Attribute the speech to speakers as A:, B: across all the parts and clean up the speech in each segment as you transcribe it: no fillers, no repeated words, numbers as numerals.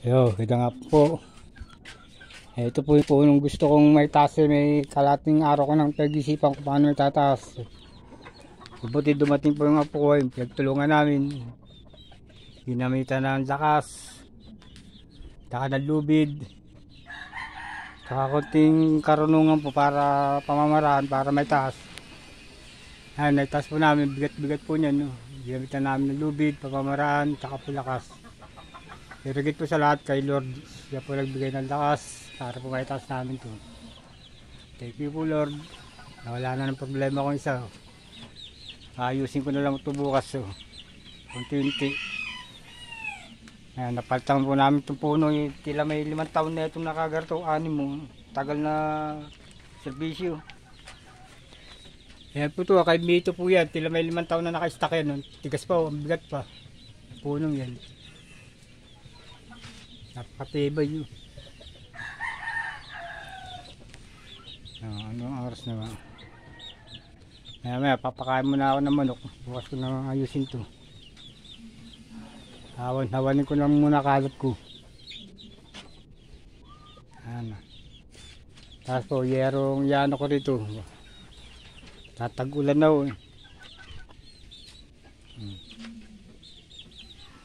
A: Yo, ganda nga po. Ito po yung punong gusto kong may taas. May kalating araw ko nang pag-isipan ko paano may tataas. Buti dumating po yung apo ko. Pinagtulungan namin. Ginamitan ng lakas. Saka ng lubid. Saka konting karunungan po para pamamaraan, para may taas. Ayan, naitaas po namin. Bigat-bigat po niyan. No? Ginamitan namin ng lubid, pamamaraan, saka po lakas. Irigit po sa lahat kay Lord. Siya po nagbigay ng lakas para po maitaas namin ito. Thank you po Lord. Nawala na ng problema kong isa. Ayusin ko na lang ito bukas. Unti-unti. Ayan, napalitan po namin itong puno. Tila may 5 taon na itong nakagarto. 6 mo. Tagal na serbisyo. Ayan po ito. Kay Mito po yan. Tila may 5 taon na naka-stack yan. Tigas pa. Bigat pa. Punong yan. Napakatibay yun. Anong oras na ba? Maya papakain muna ako ng manok. Bukas ko na ayusin to. Hawanin ko lang muna kalat ko. Ano. Tapos po yerong yano ko rito. Tatag-ulan na oh.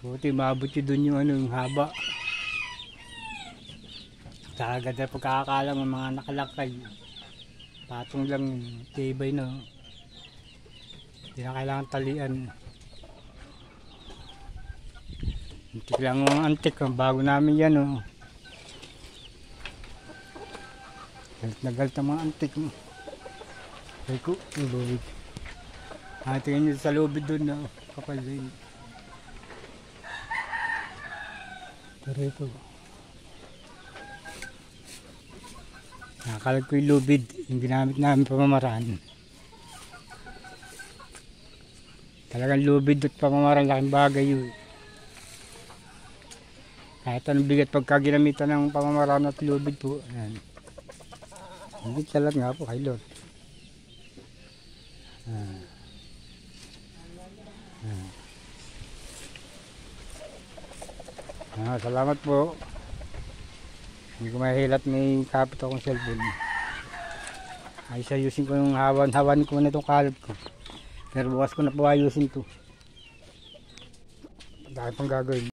A: Buti maabot yun dun yung ano, yung haba. Saka ganda pagkakakala ng mga nakalakay. Patong lang, tibay na. Hindi na kailangan talian. Antik lang ang antik. Bago namin yan. Oh. Galit na galit ang mga antik. Ay ko, yung lubid. Tingin nyo sa lubid doon na kapal din. Pero ito. Nakalag ko yung lubid, yung ginamit namin pamamaraan. Talagang lubid at pamamaraan, laking bagay yun. Kahit anong bigat pagka ginamitan ng pamamaraan at lubid po. Ayan. Hindi talag nga po kay Lord. Salamat po. Hindi ko mahihilat, may kapit akong cellphone. Ay ayusin ko yung hawan ko na itong kalat ko. Pero bukas ko na po ayusin ito. Dahil pang gagawin.